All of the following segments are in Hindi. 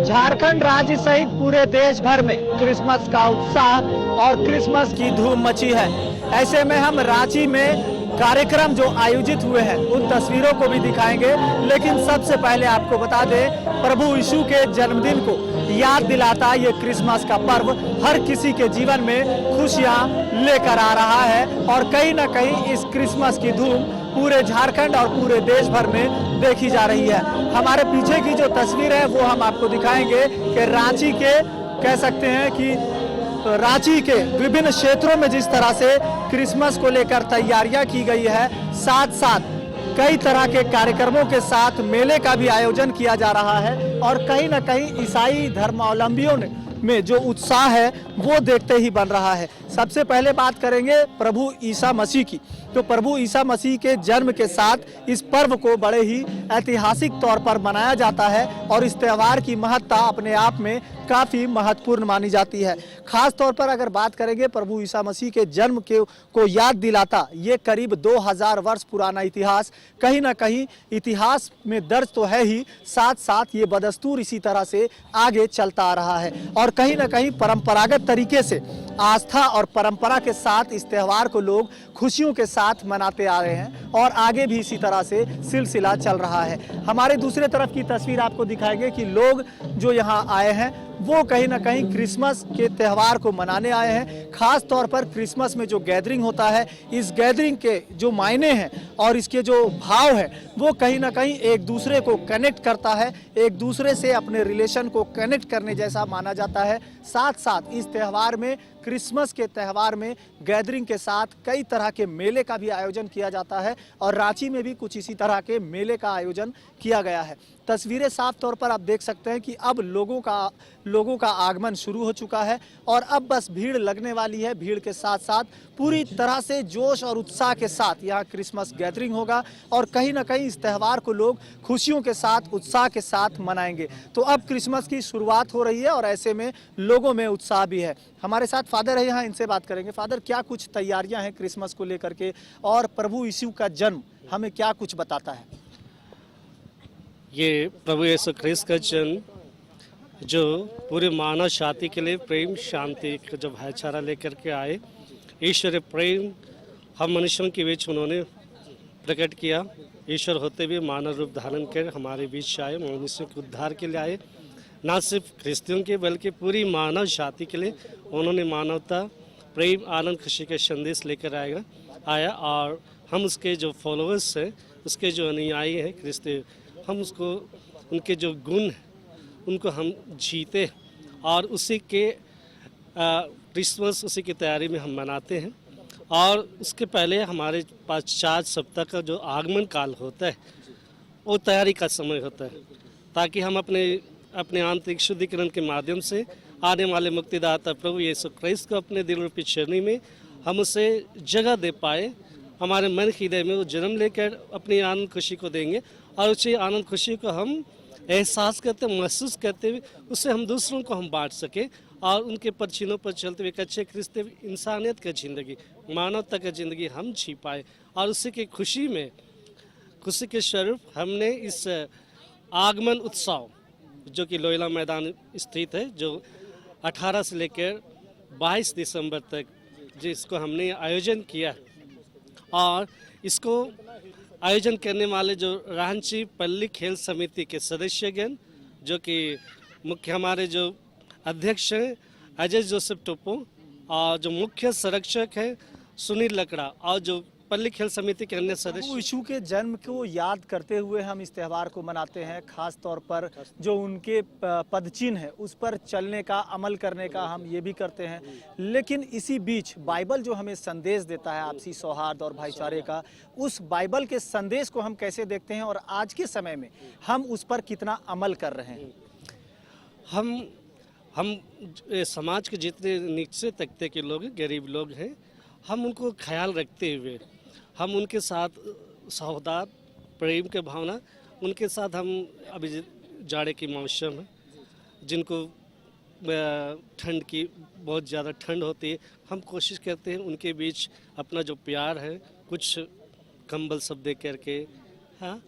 झारखंड राज्य सहित पूरे देश भर में क्रिसमस का उत्साह और क्रिसमस की धूम मची है। ऐसे में हम रांची में कार्यक्रम जो आयोजित हुए हैं उन तस्वीरों को भी दिखाएंगे, लेकिन सबसे पहले आपको बता दें, प्रभु यीशु के जन्मदिन को याद दिलाता ये क्रिसमस का पर्व हर किसी के जीवन में खुशियां लेकर आ रहा है और कहीं ना कहीं इस क्रिसमस की धूम पूरे झारखंड और पूरे देश भर में देखी जा रही है। हमारे पीछे की जो तस्वीर है वो हम आपको दिखाएंगे कि रांची के कह सकते हैं कि रांची के विभिन्न क्षेत्रों में जिस तरह से क्रिसमस को लेकर तैयारियां की गई है, साथ साथ कई तरह के कार्यक्रमों के साथ मेले का भी आयोजन किया जा रहा है और कहीं ना कहीं ईसाई धर्मावलंबियों में जो उत्साह है वो देखते ही बन रहा है। सबसे पहले बात करेंगे प्रभु ईसा मसीह की। तो प्रभु ईसा मसीह के जन्म के साथ इस पर्व को बड़े ही ऐतिहासिक तौर पर मनाया जाता है और इस त्यौहार की महत्ता अपने आप में काफ़ी महत्वपूर्ण मानी जाती है। खास तौर पर अगर बात करेंगे प्रभु ईसा मसीह के जन्म को याद दिलाता ये करीब 2000 वर्ष पुराना इतिहास कहीं ना कहीं इतिहास में दर्ज तो है ही, साथ साथ ये बदस्तूर इसी तरह से आगे चलता आ रहा है और कहीं ना कहीं परंपरागत तरीके से आस्था और परंपरा के साथ इस त्यौहार को लोग खुशियों के साथ मनाते आ रहे हैं और आगे भी इसी तरह से सिलसिला चल रहा है। हमारे दूसरे तरफ की तस्वीर आपको दिखाएंगे कि लोग जो यहाँ आए हैं वो कहीं ना कहीं क्रिसमस के त्यौहार को मनाने आए हैं। खास तौर पर क्रिसमस में जो गैदरिंग होता है, इस गैदरिंग के जो मायने हैं और इसके जो भाव है वो कहीं ना कहीं एक दूसरे को कनेक्ट करता है, एक दूसरे से अपने रिलेशन को कनेक्ट करने जैसा माना जाता है। साथ साथ इस त्यौहार में, क्रिसमस के त्यौहार में गैदरिंग के साथ कई तरह के मेले का भी आयोजन किया जाता है और रांची में भी कुछ इसी तरह के मेले का आयोजन किया गया है। तस्वीरें साफ तौर पर आप देख सकते हैं कि अब लोगों का आगमन शुरू हो चुका है और अब बस भीड़ लगने वाली है। भीड़ के साथ साथ पूरी तरह से जोश और उत्साह के साथ यहाँ क्रिसमस गैदरिंग होगा और कहीं ना कहीं इस त्यौहार को लोग खुशियों के साथ, उत्साह के साथ मनाएंगे। तो अब क्रिसमस की शुरुआत हो रही है और ऐसे में लोगों में उत्साह भी है। हमारे साथ फादर है यहाँ, इनसे बात करेंगे। फादर, क्या कुछ तैयारियां हैं क्रिसमस को लेकर के और प्रभु यीशु का जन्म हमें क्या कुछ बताता है? ये प्रभु यीशु ख्रिस्त का जन्म जो पूरे मानव जाति के लिए प्रेम, शांति का जो भाईचारा लेकर के आए, ईश्वर प्रेम हम मनुष्यों के बीच उन्होंने प्रकट किया। ईश्वर होते हुए मानव रूप धारण कर हमारे बीच आए, मनुष्यों के उद्धार के लिए आए। ना सिर्फ ख्रिस्तियों के बल्कि पूरी मानव जाति के लिए उन्होंने मानवता, प्रेम, आनंद, खुशी का संदेश लेकर आया और हम उसके जो फॉलोअर्स हैं, उसके जो अनुयायी हैं ख्रिस्ती, हम उसको उनके जो गुण हैं उनको हम जीते और उसी के क्रिसमस उसी की तैयारी में हम मनाते हैं। और उसके पहले हमारे पास 4 सप्ताह का जो आगमन काल होता है वो तैयारी का समय होता है, ताकि हम अपने आंतरिक शुद्धिकरण के माध्यम से आने वाले मुक्तिदाता प्रभु यीशु ख्रिस्त को अपने दिल रूपी चरनी में हम उसे जगह दे पाए, हमारे मन हृदय में वो जन्म लेकर अपनी आनंद खुशी को देंगे और उसी आनंद खुशी को हम एहसास करते, महसूस करते हुए उससे हम दूसरों को हम बांट सके और उनके परछिनों पर चलते हुए एक अच्छे क्रिस्ती इंसानियत का ज़िंदगी, मानवता का ज़िंदगी हम जी पाए। और उसी की खुशी में, खुशी के स्वरूप हमने इस आगमन उत्सव जो कि लोयला मैदान स्थित है, जो 18 से लेकर 22 दिसंबर तक जिसको हमने आयोजन किया और इसको आयोजन करने वाले जो रांची पल्ली खेल समिति के सदस्यगण, जो कि मुख्य हमारे जो अध्यक्ष हैं अजय जोसेफ टोपो और जो मुख्य संरक्षक है सुनील लकड़ा और जो पल्ली खेल समिति के अन्य सदस्य। यीशु के जन्म को याद करते हुए हम इस त्यौहार को मनाते हैं। खास तौर पर जो उनके पदचिन्ह है उस पर चलने का, अमल करने का हम ये भी करते हैं। लेकिन इसी बीच बाइबल जो हमें संदेश देता है आपसी सौहार्द और भाईचारे का, उस बाइबल के संदेश को हम कैसे देखते हैं और आज के समय में हम उस पर कितना अमल कर रहे हैं? हम समाज के जितने नीचे तबके के लोग, गरीब लोग हैं, हम उनको ख्याल रखते हुए हम उनके साथ सौहार्द, प्रेम के भावना, उनके साथ हम अभी जाड़े की मौसम है, जिनको ठंड की बहुत ज़्यादा ठंड होती है, हम कोशिश करते हैं उनके बीच अपना जो प्यार है कुछ कंबल सब दे करके, हाँ,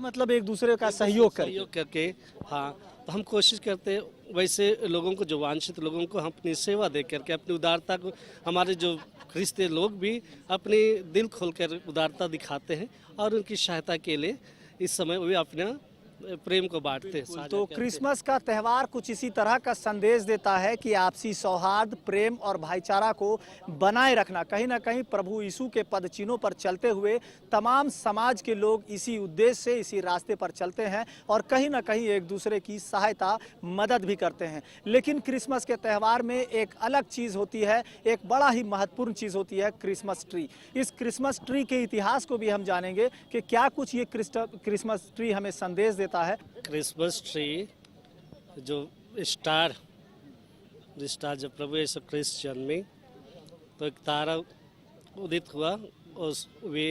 मतलब एक दूसरे का सहयोग करके, हाँ, तो हम कोशिश करते हैं वैसे लोगों को, जो वांछित लोगों को, हम अपनी सेवा दे करके, अपनी उदारता को, हमारे जो ख्रिस्ती लोग भी अपनी दिल खोलकर उदारता दिखाते हैं और उनकी सहायता के लिए इस समय वे अपना प्रेम को बांटते हैं। तो क्रिसमस का त्यौहार कुछ इसी तरह का संदेश देता है कि आपसी सौहार्द, प्रेम और भाईचारा को बनाए रखना। कहीं ना कहीं प्रभु यीशु के पद चिन्हों पर चलते हुए तमाम समाज के लोग इसी उद्देश्य से, इसी रास्ते पर चलते हैं और कहीं ना कहीं एक दूसरे की सहायता, मदद भी करते हैं। लेकिन क्रिसमस के त्यौहार में एक अलग चीज़ होती है, एक बड़ा ही महत्वपूर्ण चीज़ होती है, क्रिसमस ट्री। इस क्रिसमस ट्री के इतिहास को भी हम जानेंगे कि क्या कुछ ये क्रिसमस ट्री हमें संदेश देता है। क्रिसमस ट्री जो स्टार जब प्रभु यीशु क्रिस्ट जन्मे तो एक तारा उदित हुआ और वे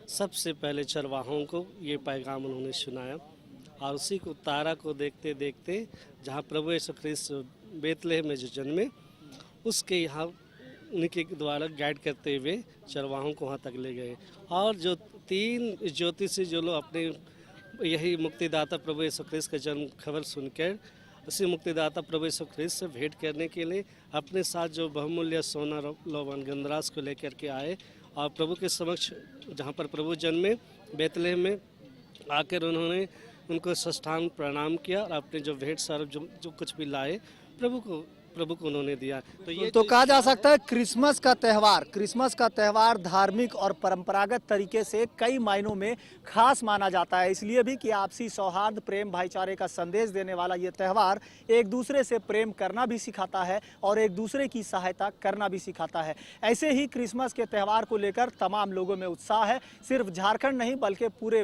सबसे पहले चरवाहों को ये पैगाम उन्होंने सुनाया और उसी को, तारा को देखते देखते जहाँ प्रभु यीशु क्रिस्ट बेतलेहम में जो जन्मे, उसके यहाँ उनके द्वारा गाइड करते हुए चरवाहों को वहाँ तक ले गए। और जो 3 ज्योतिषी जो लोग अपने यही मुक्तिदाता प्रभु यीशु ख्रिस्त का जन्म खबर सुनकर उसी मुक्तिदाता प्रभु यीशु ख्रिस्त से भेंट करने के लिए अपने साथ जो बहुमूल्य सोना, लोबान, गंधराज को लेकर के आए और प्रभु के समक्ष, जहाँ पर प्रभु जन्मे बेतलेहम में, आकर उन्होंने उनको साष्टांग प्रणाम किया और अपने जो भेंट सर्व जो कुछ भी लाए प्रभु को उन्होंने दिया। तो ये तो कहा जा सकता है क्रिसमस का त्यौहार धार्मिक और परंपरागत तरीके से कई मायनों में खास माना जाता है, इसलिए भी कि आपसी सौहार्द, प्रेम, भाईचारे का संदेश देने वाला ये त्यौहार एक दूसरे से प्रेम करना भी सिखाता है और एक दूसरे की सहायता करना भी सिखाता है। ऐसे ही क्रिसमस के त्यौहार को लेकर तमाम लोगों में उत्साह है। सिर्फ झारखंड नहीं बल्कि पूरे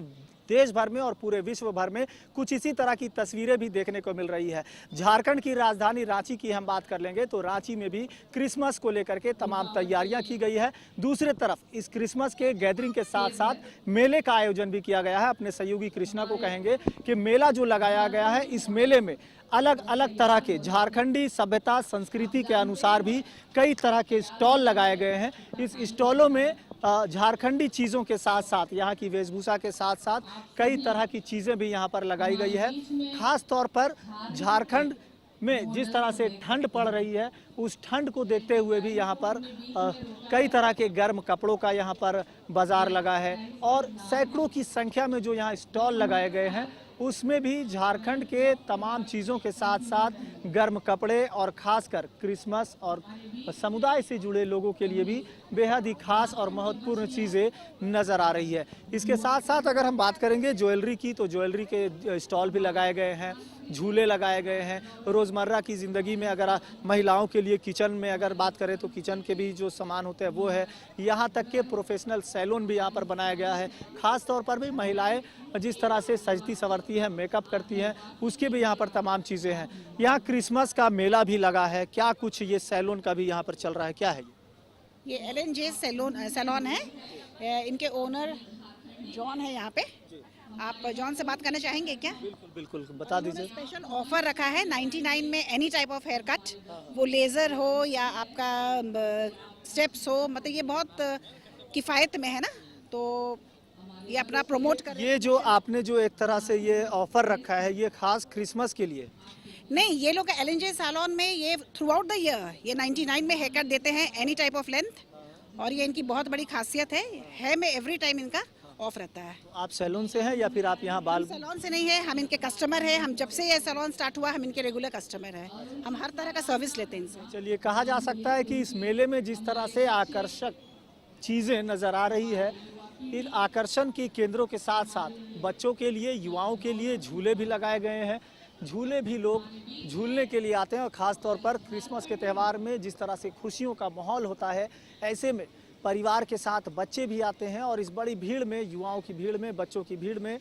देश भर में और पूरे विश्व भर में कुछ इसी तरह की तस्वीरें भी देखने को मिल रही है। झारखंड की राजधानी रांची की हम बात कर लेंगे तो रांची में भी क्रिसमस को लेकर के तमाम तैयारियां की गई है। दूसरी तरफ इस क्रिसमस के गैदरिंग के साथ साथ मेले का आयोजन भी किया गया है। अपने सहयोगी कृष्णा को कहेंगे कि मेला जो लगाया गया है, इस मेले में अलग अलग तरह के झारखंडी सभ्यता, संस्कृति के अनुसार भी कई तरह के स्टॉल लगाए गए हैं। इस स्टॉलों में झारखंडी चीज़ों के साथ साथ, यहाँ की वेशभूषा के साथ साथ कई तरह की चीज़ें भी यहाँ पर लगाई गई है। खास तौर पर झारखंड में जिस तरह से ठंड पड़ रही है, उस ठंड को देखते हुए भी यहाँ पर कई तरह के गर्म कपड़ों का यहाँ पर बाज़ार लगा है और सैकड़ों की संख्या में जो यहाँ स्टॉल लगाए गए हैं, उसमें भी झारखंड के तमाम चीज़ों के साथ साथ गर्म कपड़े और ख़ासकर क्रिसमस और समुदाय से जुड़े लोगों के लिए भी बेहद ही खास और महत्वपूर्ण चीज़ें नज़र आ रही है। इसके साथ साथ अगर हम बात करेंगे ज्वेलरी की, तो ज्वेलरी के स्टॉल भी लगाए गए हैं, झूले लगाए गए हैं। रोज़मर्रा की ज़िंदगी में अगर महिलाओं के लिए किचन में अगर बात करें तो किचन के भी जो सामान होते हैं वो है। यहाँ तक के प्रोफेशनल सैलून भी यहाँ पर बनाया गया है। ख़ास तौर पर भी महिलाएं जिस तरह से सजती संवरती हैं, मेकअप करती हैं, उसके भी यहाँ पर तमाम चीज़ें हैं। यहाँ क्रिसमस का मेला भी लगा है। क्या कुछ ये सैलून का भी यहाँ पर चल रहा है, क्या है ये? LNJ सैलून है। इनके ओनर जॉन है यहाँ पे। आप जॉन से बात करना चाहेंगे क्या? बिल्कुल बिल्कुल, बता दीजिए। स्पेशल ऑफर रखा है 99 में any type of hair cut, वो लेज़र हो या आपका स्टेप्स हो, मतलब ये बहुत किफ़ायत में है ना, तो ये अपना प्रमोट कर। ये जो आपने जो एक तरह से ये ऑफर रखा है, ये खास क्रिसमस के लिए? नहीं, ये लोग LNJ सैलून में ये थ्रू आउट द ईयर ये 99 में हेयर कट देते हैं, एनी टाइप ऑफ लेंथ, और ये इनकी बहुत बड़ी खासियत है में एवरी टाइम इनका ऑफ रहता है। आप सैलून से हैं या फिर आप यहाँ बाल? सैलून से नहीं है, हम इनके कस्टमर हैं। हम जब से ये सैलून स्टार्ट हुआ हम इनके रेगुलर कस्टमर हैं। हम हर तरह का सर्विस लेते हैं इनसे। चलिए, कहा जा सकता है कि इस मेले में जिस तरह से आकर्षक चीज़ें नज़र आ रही है, इन आकर्षण के केंद्रों के साथ साथ बच्चों के लिए, युवाओं के लिए झूले भी लगाए गए हैं। झूले भी लोग झूलने के लिए आते हैं और ख़ास तौर पर क्रिसमस के त्यौहार में जिस तरह से खुशियों का माहौल होता है, ऐसे में परिवार के साथ बच्चे भी आते हैं और इस बड़ी भीड़ में, युवाओं की भीड़ में, बच्चों की भीड़ में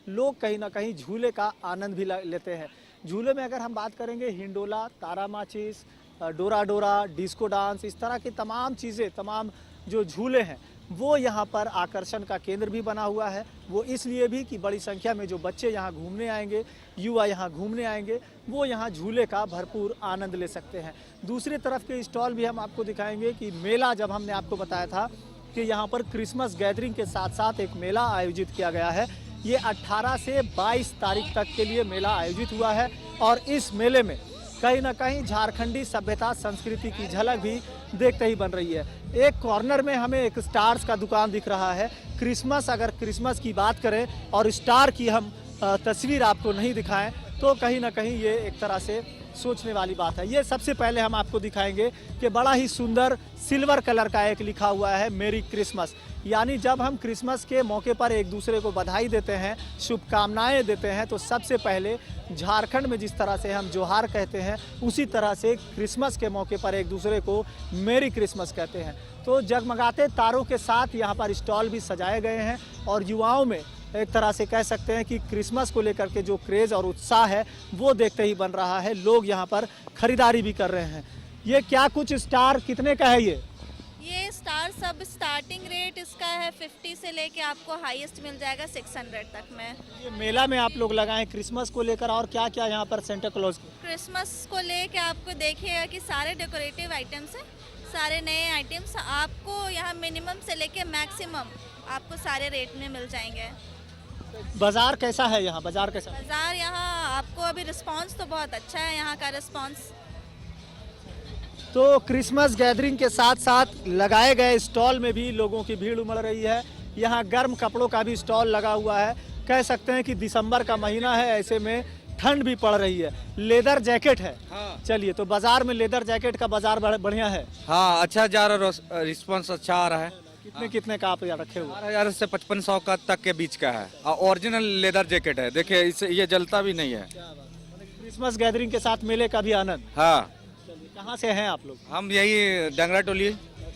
लोग कहीं ना कहीं झूले का आनंद भी लेते हैं। झूले में अगर हम बात करेंगे, हिंडोला, तारा माचिस, डोरा डोरा, डिस्को डांस, इस तरह की तमाम चीज़ें, तमाम जो झूले हैं वो यहाँ पर आकर्षण का केंद्र भी बना हुआ है। वो इसलिए भी कि बड़ी संख्या में जो बच्चे यहाँ घूमने आएंगे, युवा यहाँ घूमने आएंगे, वो यहाँ झूले का भरपूर आनंद ले सकते हैं। दूसरी तरफ के स्टॉल भी हम आपको दिखाएंगे कि मेला, जब हमने आपको बताया था कि यहाँ पर क्रिसमस गैदरिंग के साथ साथ एक मेला आयोजित किया गया है, ये 18 से 22 तारीख तक के लिए मेला आयोजित हुआ है और इस मेले में कहीं ना कहीं झारखंडी सभ्यता संस्कृति की झलक भी देखते ही बन रही है। एक कॉर्नर में हमें एक स्टार्स का दुकान दिख रहा है। क्रिसमस, अगर क्रिसमस की बात करें और स्टार की हम तस्वीर आपको नहीं दिखाएं तो कहीं ना कहीं ये एक तरह से सोचने वाली बात है। ये सबसे पहले हम आपको दिखाएंगे कि बड़ा ही सुंदर सिल्वर कलर का एक लिखा हुआ है मेरी क्रिसमस, यानी जब हम क्रिसमस के मौके पर एक दूसरे को बधाई देते हैं, शुभकामनाएं देते हैं, तो सबसे पहले झारखंड में जिस तरह से हम जोहार कहते हैं उसी तरह से क्रिसमस के मौके पर एक दूसरे को मेरी क्रिसमस कहते हैं। तो जगमगाते तारों के साथ यहाँ पर स्टॉल भी सजाए गए हैं और युवाओं में एक तरह से कह सकते हैं कि क्रिसमस को लेकर के जो क्रेज़ और उत्साह है वो देखते ही बन रहा है। लोग यहाँ पर खरीदारी भी कर रहे हैं। ये क्या कुछ स्टार कितने का है ये स्टार सब स्टार्टिंग रेट इसका है 50 से लेके आपको हाईएस्ट मिल जाएगा 600 तक में। ये मेला में आप लोग लगाए क्रिसमस को लेकर और क्या क्या यहाँ पर सेंटा क्लॉज क्रिसमस को लेके आपको देखिएगा कि सारे डेकोरेटिव आइटम्स हैं, सारे नए आइटम्स आपको यहाँ मिनिमम से लेके मैक्सिमम आपको सारे रेट में मिल जाएंगे। बाजार कैसा है यहाँ? बाजार कैसा है? बाजार यहाँ आपको अभी रिस्पांस तो बहुत अच्छा है, यहाँ का रिस्पांस। तो क्रिसमस गैदरिंग के साथ साथ लगाए गए स्टॉल में भी लोगों की भीड़ उमड़ रही है। यहाँ गर्म कपड़ों का भी स्टॉल लगा हुआ है। कह सकते हैं कि दिसंबर का महीना है, ऐसे में ठंड भी पड़ रही है। लेदर जैकेट है। हाँ। चलिए, तो बाजार में लेदर जैकेट का बाजार बढ़िया है। हाँ, अच्छा जा रहा, रिस्पॉन्स अच्छा आ रहा है। कितने कितने का आप यहाँ रखे हुए? 12,000 से 5500 का तक के बीच का है और ओरिजिनल लेदर जैकेट है। देखिए इससे ये जलता भी नहीं है। क्रिसमस गैदरिंग के साथ मेले का भी आनंद। हाँ, कहाँ से हैं आप लोग? हम यही डंगरा टोली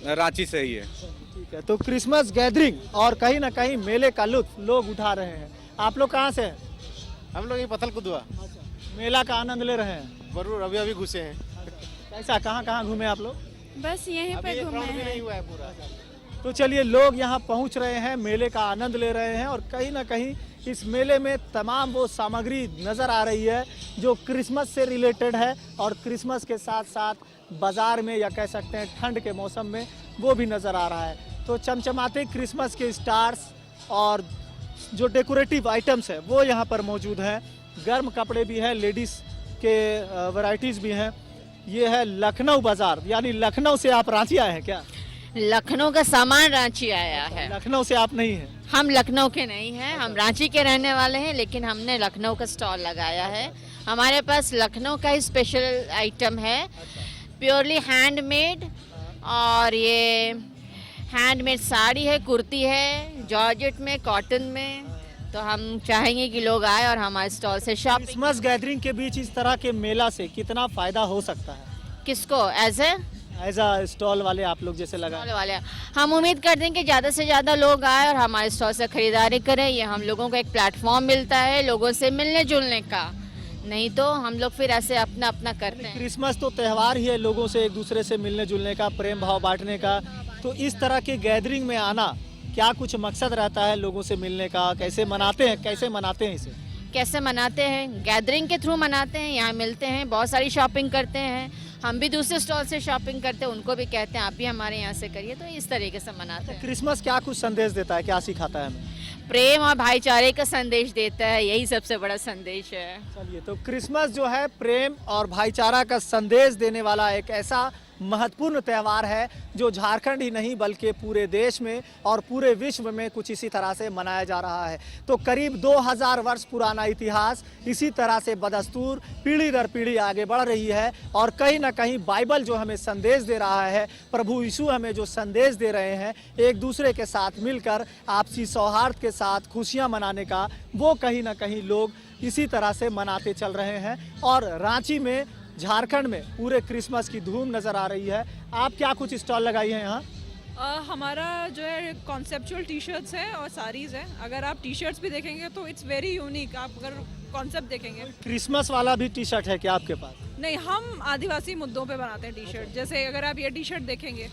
रांची से ही है। ठीक है, तो क्रिसमस गैदरिंग और कहीं ना कहीं मेले का लुत्फ लोग उठा रहे हैं। आप लोग कहाँ से हैं? हम लोग ये पथल कुदवा मेला का आनंद ले रहे हैं। जरूर अभी घुसे हैं। कैसा, कहाँ कहाँ घूमे आप लोग? बस यहीं अभी एक राउंड भी नहीं हुआ है पूरा। तो चलिए, लोग यहाँ पहुँच रहे हैं, मेले का आनंद ले रहे हैं और कहीं ना कहीं इस मेले में तमाम वो सामग्री नज़र आ रही है जो क्रिसमस से रिलेटेड है और क्रिसमस के साथ साथ बाज़ार में या कह सकते हैं ठंड के मौसम में वो भी नज़र आ रहा है। तो चमचमाते क्रिसमस के स्टार्स और जो डेकोरेटिव आइटम्स है वो यहाँ पर मौजूद हैं। गर्म कपड़े भी हैं, लेडीज़ के वैरायटीज़ भी हैं। ये है लखनऊ बाज़ार, यानी लखनऊ से आप रांची आए हैं क्या? लखनऊ का सामान रांची आया है। लखनऊ से आप नहीं हैं? हम लखनऊ के नहीं हैं, हम रांची के रहने वाले हैं, लेकिन हमने लखनऊ का स्टॉल लगाया है। हमारे पास लखनऊ का ही स्पेशल आइटम है, प्योरली हैंडमेड। और ये हैंडमेड साड़ी है, कुर्ती है, जॉर्जेट में, कॉटन में। तो हम चाहेंगे कि लोग आए और हमारे स्टॉल से शॉपिंग। क्रिसमस गैदरिंग के बीच इस तरह के मेला से कितना फ़ायदा हो सकता है? किसको? एज अ स्टॉल वाले आप लोग जैसे लगा स्टॉल वाले हम उम्मीद करते हैं कि ज़्यादा से ज़्यादा लोग आए और हमारे स्टॉल से खरीदारी करें। ये हम लोगों को एक प्लेटफॉर्म मिलता है लोगों से मिलने जुलने का, नहीं तो हम लोग फिर ऐसे अपना अपना करते हैं। क्रिसमस तो त्यौहार ही है, लोगों से एक दूसरे से मिलने जुलने का, प्रेम भाव बांटने का। तो इस तरह के गैदरिंग में आना क्या कुछ मकसद रहता है लोगों से मिलने का? कैसे मनाते हैं इसे? कैसे मनाते हैं? गैदरिंग के थ्रू मनाते हैं, यहाँ मिलते हैं, बहुत सारी शॉपिंग करते हैं। हम भी दूसरे स्टॉल से शॉपिंग करते हैं, उनको भी कहते हैं आप भी हमारे यहाँ से करिए। तो इस तरीके से मनाते हैं। क्रिसमस क्या कुछ संदेश देता है, क्या सिखाता है हमें? प्रेम और भाईचारे का संदेश देता है, यही सबसे बड़ा संदेश है। चलिए, तो क्रिसमस जो है प्रेम और भाईचारा का संदेश देने वाला एक ऐसा महत्वपूर्ण त्यौहार है जो झारखंड ही नहीं बल्कि पूरे देश में और पूरे विश्व में कुछ इसी तरह से मनाया जा रहा है। तो करीब 2000 वर्ष पुराना इतिहास इसी तरह से बदस्तूर पीढ़ी दर पीढ़ी आगे बढ़ रही है और कहीं ना कहीं बाइबल जो हमें संदेश दे रहा है, प्रभु यीशु हमें जो संदेश दे रहे हैं एक दूसरे के साथ मिलकर आपसी सौहार्द के साथ खुशियाँ मनाने का, वो कहीं ना कहीं लोग इसी तरह से मनाते चल रहे हैं। और रांची में, झारखंड में पूरे क्रिसमस की धूम नज़र आ रही है। आप क्या कुछ स्टॉल लगाई हैं यहाँ? हमारा जो है कॉन्सेप्चुअल टी शर्ट्स है और साड़ीज़ है। अगर आप टी शर्ट्स भी देखेंगे तो इट्स वेरी यूनिक। आप अगर कॉन्सेप्ट देखेंगे, क्रिसमस वाला भी टी शर्ट है क्या आपके पास? नहीं, हम आदिवासी मुद्दों पे बनाते हैं टी शर्ट। जैसे अगर आप ये टी शर्ट देखेंगे,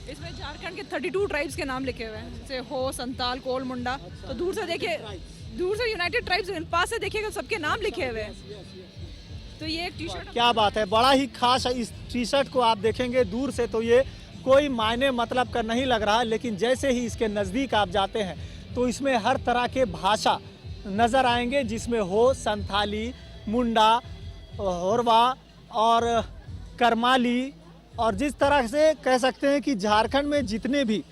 इसमें झारखंड के 32 ट्राइब्स के नाम लिखे हुए हैं, जैसे हो, संताल, कोल, मुंडा। तो दूर से देखिए, दूर से यूनाइटेड ट्राइब्स, पास से देखिएगा सबके नाम लिखे हुए हैं। तो ये एक टी शर्ट, क्या बात है, बड़ा ही खास है। इस टी शर्ट को आप देखेंगे दूर से तो ये कोई मायने मतलब का नहीं लग रहा है, लेकिन जैसे ही इसके नज़दीक आप जाते हैं तो इसमें हर तरह के भाषा नज़र आएंगे, जिसमें हो संथाली, मुंडा, होरवा और करमाली, और जिस तरह से कह सकते हैं कि झारखंड में जितने भी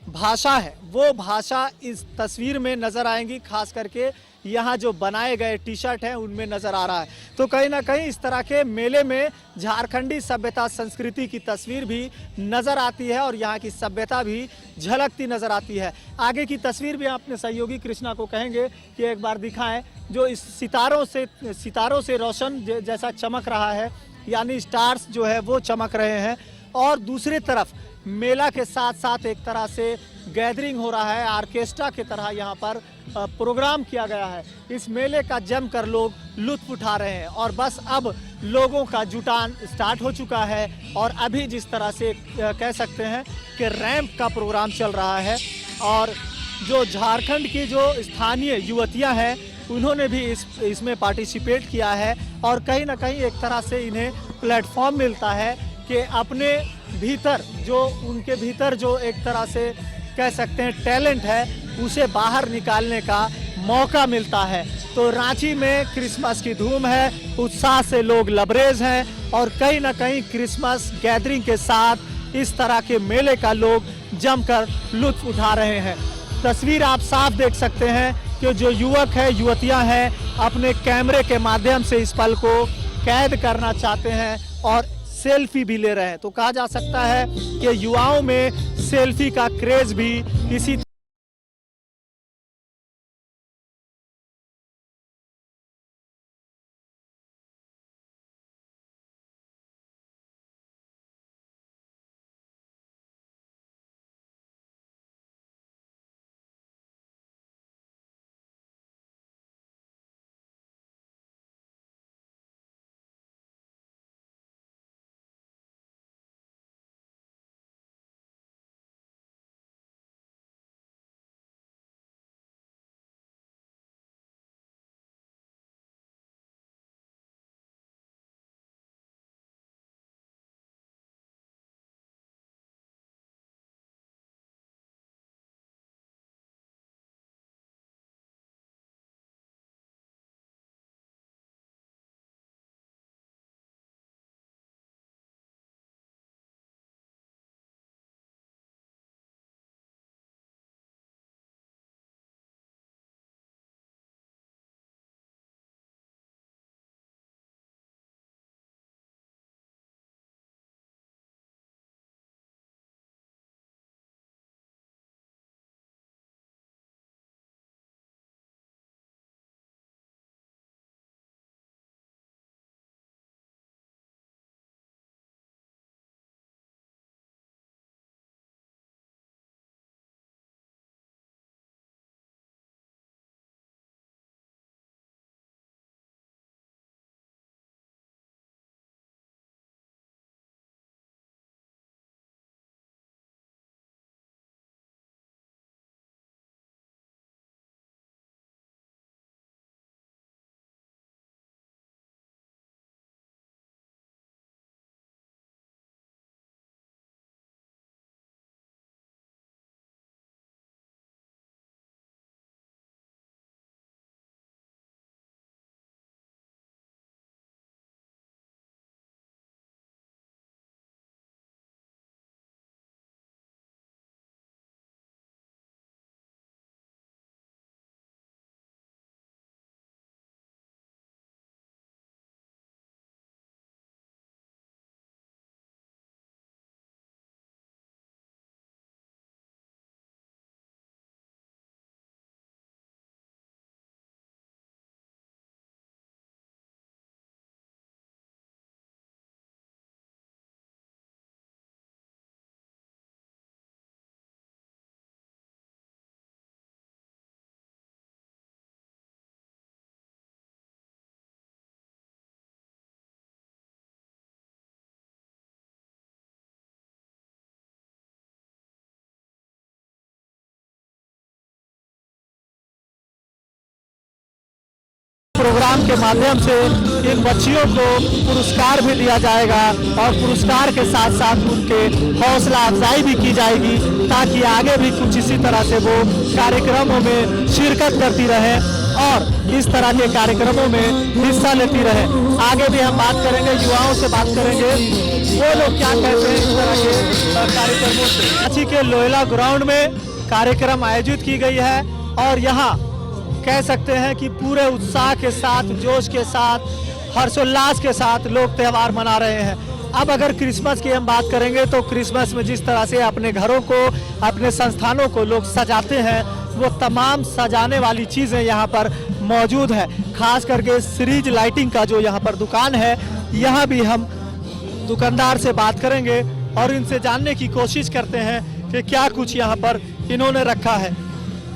भाषा है वो भाषा इस तस्वीर में नज़र आएंगी। खास करके यहाँ जो बनाए गए टी शर्ट हैं उनमें नज़र आ रहा है। तो कहीं ना कहीं इस तरह के मेले में झारखंडी सभ्यता संस्कृति की तस्वीर भी नज़र आती है और यहाँ की सभ्यता भी झलकती नज़र आती है। आगे की तस्वीर भी अपने सहयोगी कृष्णा को कहेंगे कि एक बार दिखाएं, जो इस सितारों से रोशन जैसा चमक रहा है, यानी स्टार्स जो है वो चमक रहे हैं। और दूसरी तरफ मेला के साथ साथ एक तरह से गैदरिंग हो रहा है, ऑर्केस्ट्रा की तरह यहाँ पर प्रोग्राम किया गया है। इस मेले का जमकर लोग लुत्फ उठा रहे हैं और बस अब लोगों का जुटान स्टार्ट हो चुका है। और अभी जिस तरह से कह सकते हैं कि रैंप का प्रोग्राम चल रहा है और जो झारखंड की जो स्थानीय युवतियाँ हैं उन्होंने भी इसमें पार्टिसिपेट किया है और कहीं ना कहीं एक तरह से इन्हें प्लेटफॉर्म मिलता है कि अपने भीतर उनके भीतर जो एक तरह से कह सकते हैं टैलेंट है उसे बाहर निकालने का मौका मिलता है। तो रांची में क्रिसमस की धूम है, उत्साह से लोग लबरेज हैं और कहीं ना कहीं क्रिसमस गैदरिंग के साथ इस तरह के मेले का लोग जमकर लुत्फ उठा रहे हैं। तस्वीर आप साफ देख सकते हैं कि जो युवक है युवतियां हैं अपने कैमरे के माध्यम से इस पल को कैद करना चाहते हैं और सेल्फी भी ले रहे हैं। तो कहा जा सकता है कि युवाओं में सेल्फी का क्रेज भी इसी प्रोग्राम के माध्यम से इन बच्चियों को पुरस्कार भी दिया जाएगा और पुरस्कार के साथ साथ उनके हौसला अफजाई भी की जाएगी ताकि आगे भी कुछ इसी तरह से वो कार्यक्रमों में शिरकत करती रहें। और इस तरह के कार्यक्रमों में हिस्सा लेती रहे। आगे भी हम बात करेंगे, युवाओं से बात करेंगे, वो लोग क्या कहते हैं इस तरह के कार्यक्रमों से। रांची के लोयला ग्राउंड में कार्यक्रम आयोजित की गई है और यहाँ कह सकते हैं कि पूरे उत्साह के साथ, जोश के साथ, हर्षोल्लास के साथ लोग त्यौहार मना रहे हैं। अब अगर क्रिसमस की हम बात करेंगे तो क्रिसमस में जिस तरह से अपने घरों को, अपने संस्थानों को लोग सजाते हैं, वो तमाम सजाने वाली चीज़ें यहाँ पर मौजूद है। खास करके सीरीज लाइटिंग का जो यहाँ पर दुकान है, यहाँ भी हम दुकानदार से बात करेंगे और इनसे जानने की कोशिश करते हैं कि क्या कुछ यहाँ पर इन्होंने रखा है।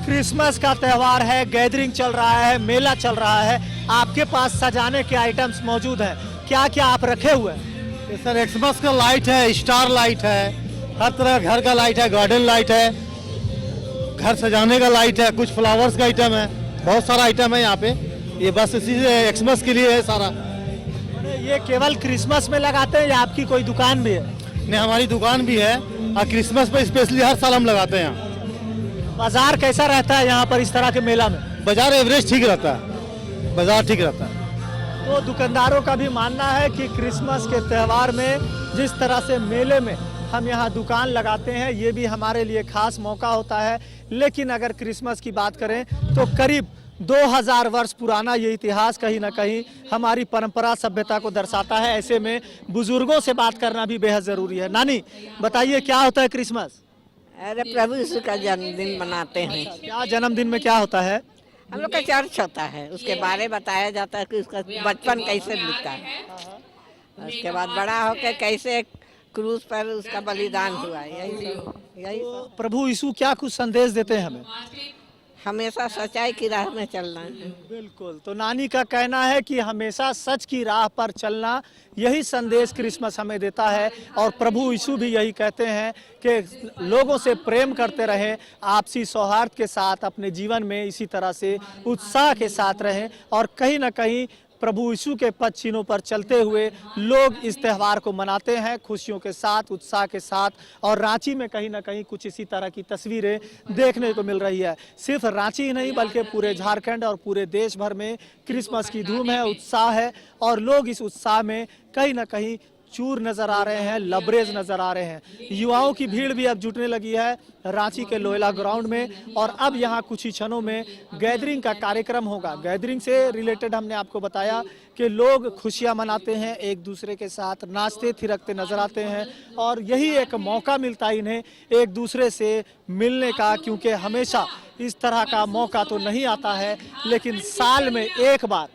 क्रिसमस का त्यौहार है, गैदरिंग चल रहा है, मेला चल रहा है, आपके पास सजाने के आइटम्स मौजूद हैं, क्या क्या आप रखे हुए हैं? सर एक्समस का लाइट है, स्टार लाइट है, हर तरह का घर का लाइट है, गार्डन लाइट है, घर सजाने का लाइट है, कुछ फ्लावर्स का आइटम है, बहुत सारा आइटम है यहाँ पे। ये बस इसी से एक्समस के लिए है सारा। ये केवल क्रिसमस में लगाते हैं या आपकी कोई दुकान भी है? नहीं, हमारी दुकान भी है और क्रिसमस पे स्पेशली हर साल हम लगाते हैं यहाँ। बाजार कैसा रहता है यहाँ पर इस तरह के मेला में? बाजार एवरेज ठीक रहता है, बाजार ठीक रहता है। तो दुकानदारों का भी मानना है कि क्रिसमस के त्यौहार में जिस तरह से मेले में हम यहाँ दुकान लगाते हैं, ये भी हमारे लिए खास मौका होता है। लेकिन अगर क्रिसमस की बात करें तो करीब 2000 वर्ष पुराना ये इतिहास कहीं ना कहीं हमारी परंपरा, सभ्यता को दर्शाता है। ऐसे में बुजुर्गों से बात करना भी बेहद ज़रूरी है। नानी बताइए, क्या होता है क्रिसमस? अरे प्रभु यीशु का जन्मदिन मनाते हैं। क्या जन्मदिन में क्या होता है? हम लोग का चर्च होता है, उसके बारे बताया जाता है कि उसका बचपन कैसे बीता है, उसके बाद बड़ा होकर कैसे क्रूज पर उसका बलिदान हुआ। यही सब। प्रभु यीशु क्या कुछ संदेश देते हैं हमें? हमेशा सच्चाई की राह में चलना है। बिल्कुल। तो नानी का कहना है कि हमेशा सच की राह पर चलना, यही संदेश क्रिसमस हमें देता है। और प्रभु यीशु भी यही कहते हैं कि लोगों से प्रेम करते रहें, आपसी सौहार्द के साथ अपने जीवन में इसी तरह से उत्साह के साथ रहें। और कहीं ना कहीं प्रभु यीशु के पद चिन्हों पर चलते हुए लोग इस त्यौहार को मनाते हैं खुशियों के साथ, उत्साह के साथ। और रांची में कहीं ना कहीं कुछ इसी तरह की तस्वीरें देखने को मिल रही है। सिर्फ रांची ही नहीं बल्कि पूरे झारखंड और पूरे देश भर में क्रिसमस की धूम है, उत्साह है और लोग इस उत्साह में कहीं ना कहीं चूर नजर आ रहे हैं, लबरेज नजर आ रहे हैं। युवाओं की भीड़ भी अब जुटने लगी है रांची के लोयला ग्राउंड में। और अब यहाँ कुछ ही क्षणों में गैदरिंग का कार्यक्रम होगा। गैदरिंग से रिलेटेड हमने आपको बताया कि लोग खुशियाँ मनाते हैं, एक दूसरे के साथ नाचते थिरकते नजर आते हैं और यही एक मौका मिलता है इन्हें एक दूसरे से मिलने का, क्योंकि हमेशा इस तरह का मौका तो नहीं आता है, लेकिन साल में एक बार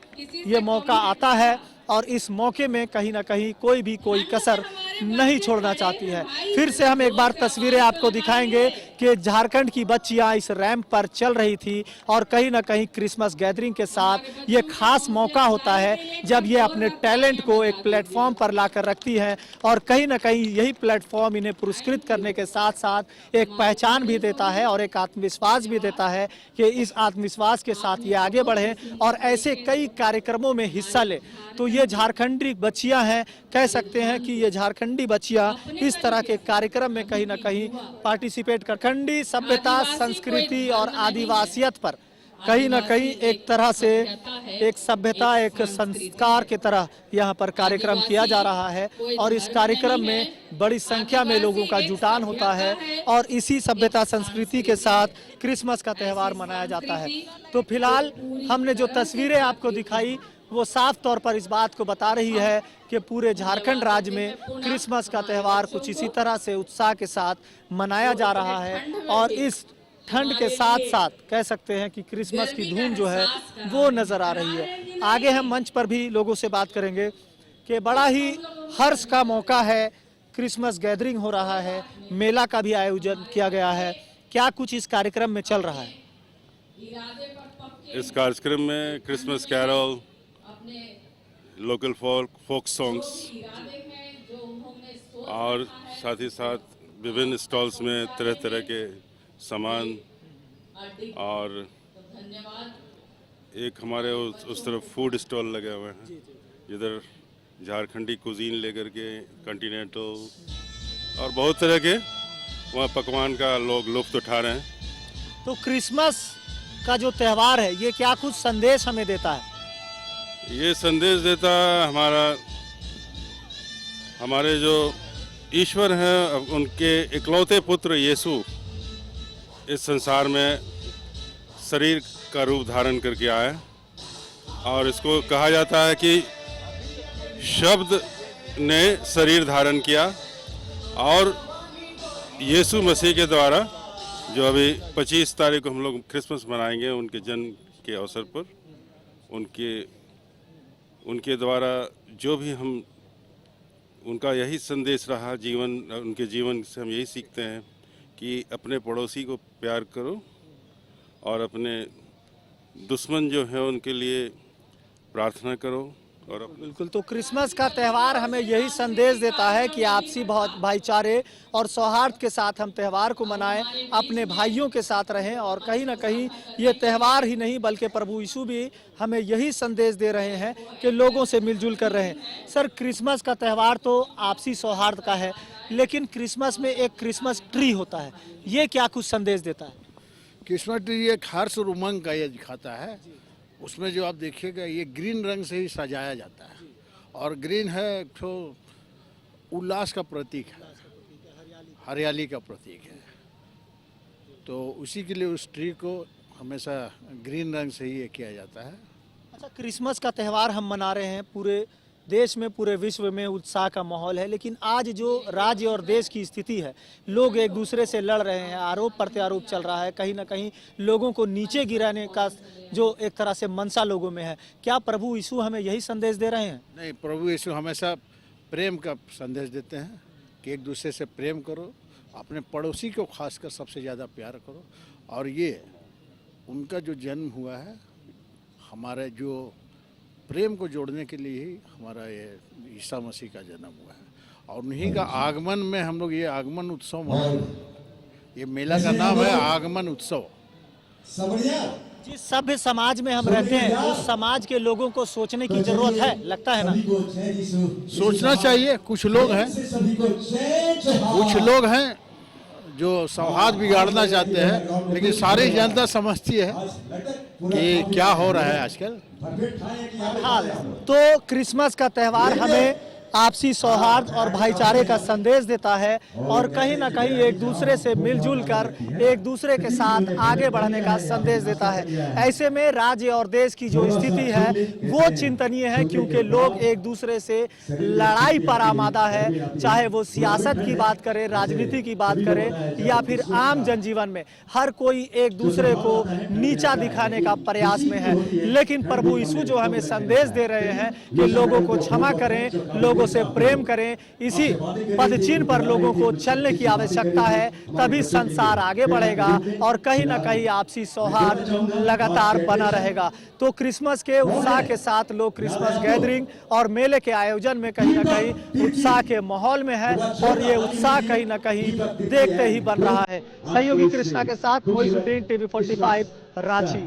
ये मौका आता है। और इस मौके में कहीं ना कहीं कोई भी कोई कसर नहीं छोड़ना चाहती है। फिर से हम एक बार तस्वीरें आपको दिखाएंगे कि झारखंड की बच्चियां इस रैंप पर चल रही थी और कहीं ना कहीं क्रिसमस गैदरिंग के साथ ये खास मौका होता है जब ये अपने टैलेंट को एक प्लेटफॉर्म पर लाकर रखती हैं। और कहीं ना कहीं यही प्लेटफॉर्म इन्हें पुरस्कृत करने के साथ साथ एक पहचान भी देता है और एक आत्मविश्वास भी देता है कि इस आत्मविश्वास के साथ ये आगे बढ़े और ऐसे कई कार्यक्रमों में हिस्सा ले। तो ये झारखंडी बच्चियां हैं, कह सकते हैं कि ये झारखंडी बच्चियां इस तरह के कार्यक्रम में कहीं ना कहीं पार्टिसिपेट कर खंडी सभ्यता, संस्कृति और आदिवासियत पर कहीं ना कहीं एक तरह से एक सभ्यता, एक संस्कार की तरह यहाँ पर कार्यक्रम किया जा रहा है। और इस कार्यक्रम में बड़ी संख्या में लोगों का जुटान होता है और इसी सभ्यता संस्कृति के साथ क्रिसमस का त्यौहार मनाया जाता है। तो फिलहाल हमने जो तस्वीरें आपको दिखाई वो साफ तौर पर इस बात को बता रही है कि पूरे झारखंड राज्य में क्रिसमस का त्यौहार कुछ इसी तरह से उत्साह के साथ मनाया जा रहा है। और इस ठंड के साथ साथ कह सकते हैं कि क्रिसमस की धूम जो है वो नज़र आ रही है। आगे हम मंच पर भी लोगों से बात करेंगे कि बड़ा ही हर्ष का मौका है, क्रिसमस गैदरिंग हो रहा है, मेला का भी आयोजन किया गया है। क्या कुछ इस कार्यक्रम में चल रहा है? इस कार्यक्रम में Christmas carol, local folk songs और साथ ही साथ विभिन्न स्टॉल्स में तरह तरह के सामान और एक हमारे उस तरफ फूड स्टॉल लगे हुए हैं जिधर झारखंडी कुजीन लेकर के कॉन्टिनेंटल और बहुत तरह के वहाँ पकवान का लोग लुत्फ़ उठा रहे हैं। तो क्रिसमस का जो त्यौहार है ये क्या कुछ संदेश हमें देता है? ये संदेश देता है हमारे जो ईश्वर हैं उनके इकलौते पुत्र यीशु इस संसार में शरीर का रूप धारण करके आए और इसको कहा जाता है कि शब्द ने शरीर धारण किया और यीशु मसीह के द्वारा जो अभी 25 तारीख को हम लोग क्रिसमस मनाएंगे उनके जन्म के अवसर पर उनके द्वारा जो भी हम उनका यही संदेश रहा जीवन उनके जीवन से हम यही सीखते हैं कि अपने पड़ोसी को प्यार करो और अपने दुश्मन जो है उनके लिए प्रार्थना करो। और बिल्कुल, तो क्रिसमस का त्यौहार हमें यही संदेश देता है कि आपसी भाईचारे और सौहार्द के साथ हम त्यौहार को मनाएं, अपने भाइयों के साथ रहें और कहीं ना कहीं ये त्यौहार ही नहीं बल्कि प्रभु यीशु भी हमें यही संदेश दे रहे हैं कि लोगों से मिलजुल कर रहें। सर, क्रिसमस का त्यौहार तो आपसी सौहार्द का है, लेकिन क्रिसमस में एक क्रिसमस ट्री होता है, ये क्या कुछ संदेश देता है? क्रिसमस ट्री एक हर्ष और उमंग का ये दिखाता है। उसमें जो आप देखिएगा ये ग्रीन रंग से ही सजाया जाता है और ग्रीन है तो उल्लास का प्रतीक है, हरियाली का प्रतीक है, तो उसी के लिए उस ट्री को हमेशा ग्रीन रंग से ही ये किया जाता है। अच्छा, क्रिसमस का त्यौहार हम मना रहे हैं, पूरे देश में पूरे विश्व में उत्साह का माहौल है, लेकिन आज जो राज्य और देश की स्थिति है, लोग एक दूसरे से लड़ रहे हैं, आरोप प्रत्यारोप चल रहा है, कहीं ना कहीं लोगों को नीचे गिराने का जो एक तरह से मनसा लोगों में है। क्या प्रभु यीशु हमें यही संदेश दे रहे हैं? नहीं, प्रभु यीशु हमेशा प्रेम का संदेश देते हैं कि एक दूसरे से प्रेम करो, अपने पड़ोसी को खासकर सबसे ज़्यादा प्यार करो। और ये उनका जो जन्म हुआ है हमारे जो प्रेम को जोड़ने के लिए ही हमारा ये ईसा मसीह का जन्म हुआ है और उन्हीं का आगमन में हम लोग ये आगमन उत्सव मनाते हैं। ये मेला का नाम है आगमन उत्सव। जिस सभ्य समाज में हम रहते हैं उस समाज के लोगों को सोचने की जरूरत है, लगता है ना? सोचना चाहिए। कुछ लोग हैं जो सौहार्द बिगाड़ना चाहते हैं, लेकिन सारी जनता समझती है कि क्या हो रहा है आजकल। हाल तो क्रिसमस का त्यौहार हमें आपसी सौहार्द और भाईचारे का संदेश देता है और कहीं ना कहीं एक दूसरे से मिलजुल कर एक दूसरे के साथ आगे बढ़ने का संदेश देता है। ऐसे में राज्य और देश की जो स्थिति है वो चिंतनीय है, क्योंकि लोग एक दूसरे से लड़ाई पर आमादा है, चाहे वो सियासत की बात करें, राजनीति की बात करें या फिर आम जनजीवन में हर कोई एक दूसरे को नीचा दिखाने का प्रयास में है। लेकिन प्रभु यीशु जो हमें संदेश दे रहे हैं कि लोगों को क्षमा करें, लोगों से प्रेम करें, इसी पदचिन्ह पर लोगों को चलने की आवश्यकता है, तभी संसार आगे बढ़ेगा और कहीं ना कहीं आपसी सौहार्द लगातार बना रहेगा। तो क्रिसमस के उत्साह के साथ लोग क्रिसमस गैदरिंग और मेले के आयोजन में कहीं ना कहीं उत्साह के माहौल में है और ये उत्साह कहीं ना कहीं देखते ही बन रहा है। सहयोगी कृष्णा के साथ मोइनुद्दीन, TV45 रांची।